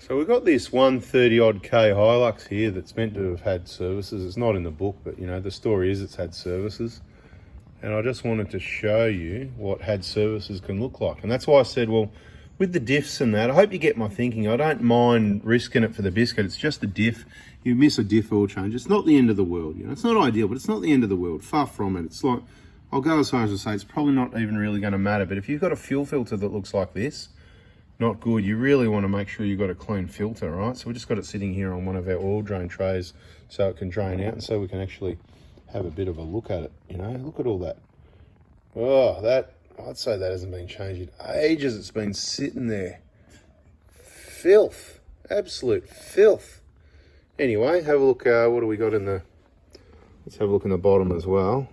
So we've got this 130 odd K Hilux here that's meant to have had services. It's not in the book, but you know, the story is it's had services. And I just wanted to show you what had services can look like. And that's why I said, well, with the diffs and that, I hope you get my thinking. I don't mind risking it for the biscuit. It's just a diff. You miss a diff oil change. It's not the end of the world. You know, it's not ideal, but it's not the end of the world. Far from it. It's like, I'll go as far as to say it's probably not even really going to matter. But if you've got a fuel filter that looks like this, not good. You really want to make sure you've got a clean filter, right? So we just got it sitting here on one of our oil drain trays so it can drain out and so we can actually have a bit of a look at it. You know, look at all that. Oh, that, I'd say that hasn't been changed in ages. It's been sitting there. Filth. Absolute filth. Anyway, have a look. What do we got in the... Let's have a look in the bottom as well.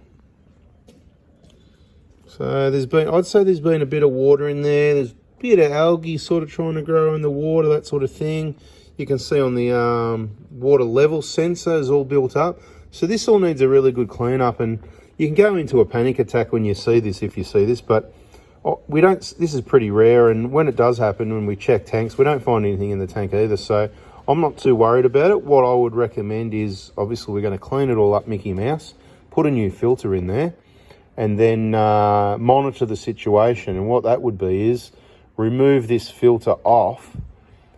So there's been... I'd say there's been a bit of water in there. There's a bit of algae sort of trying to grow in the water, that sort of thing. You can see on the water level sensor is all built up. So this all needs a really good clean up, and you can go into a panic attack when you see this, if you see this, but we don't, this is pretty rare, and when it does happen, when we check tanks, we don't find anything in the tank either, so I'm not too worried about it. What I would recommend is, obviously we're going to clean it all up Mickey Mouse, put a new filter in there, and then monitor the situation. And what that would be is remove this filter off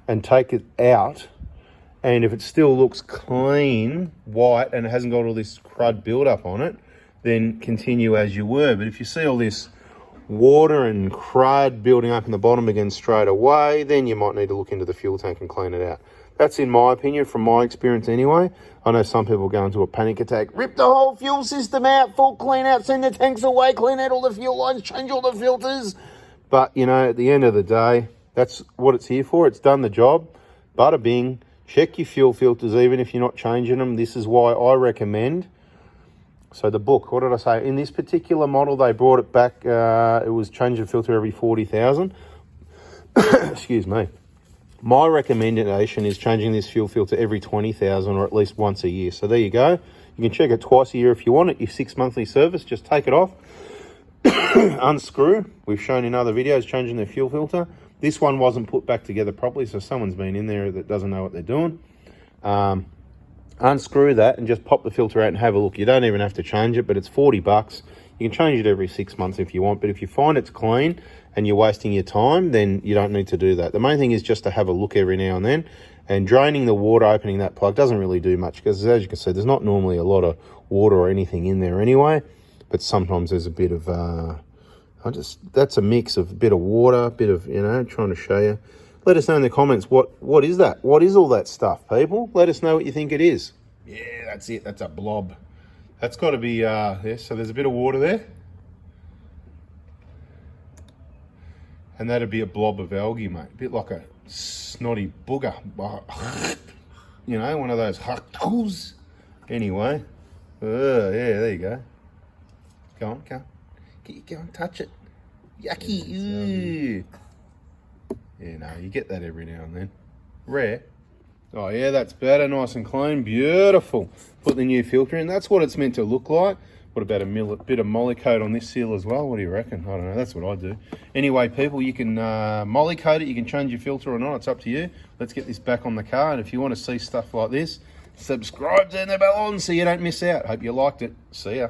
and take it out, and if it still looks clean, white, and it hasn't got all this crud build-up on it, then continue as you were. But if you see all this water and crud building up in the bottom again straight away, then you might need to look into the fuel tank and clean it out. That's in my opinion, from my experience anyway. I know some people go into a panic attack, rip the whole fuel system out, full clean out, send the tanks away, clean out all the fuel lines, change all the filters. But, you know, at the end of the day, that's what it's here for. It's done the job. Bada bing. Check your fuel filters, even if you're not changing them. This is why I recommend. So the book, what did I say? In this particular model, they brought it back. It was change the filter every 40,000. Excuse me. My recommendation is changing this fuel filter every 20,000 or at least once a year. So there you go. You can check it twice a year if you want it. Your 6 monthly service, just take it off. Unscrew. We've shown in other videos changing the fuel filter. This one wasn't put back together properly, so someone's been in there that doesn't know what they're doing. Unscrew that and just pop the filter out and have a look. You don't even have to change it, but it's 40 bucks. You can change it every 6 months if you want, but if you find it's clean and you're wasting your time, then you don't need to do that. The main thing is just to have a look every now and then, and draining the water, opening that plug doesn't really do much, because as you can see, there's not normally a lot of water or anything in there anyway, but sometimes there's a bit of that's a mix of a bit of water, a bit of, you know, trying to show you. Let us know in the comments, what is that? What is all that stuff, people? Let us know what you think it is. Yeah, that's it. That's a blob. That's got to be, yeah, so there's a bit of water there. And that'd be a blob of algae, mate. A bit like a snotty booger. You know, one of those huckles. Anyway, yeah, there you go. Go on, go on. Go on, touch it. Yucky. Ew. Yeah, no, you get that every now and then. Rare. Oh yeah, that's better, nice and clean, beautiful. Put the new filter in, that's what it's meant to look like. What about a bit of molly coat on this seal as well? What do you reckon? I don't know, that's what I do. Anyway, people, you can molly coat it, you can change your filter or not, it's up to you. Let's get this back on the car, and if you want to see stuff like this, subscribe, turn the bell on so you don't miss out. Hope you liked it. See ya.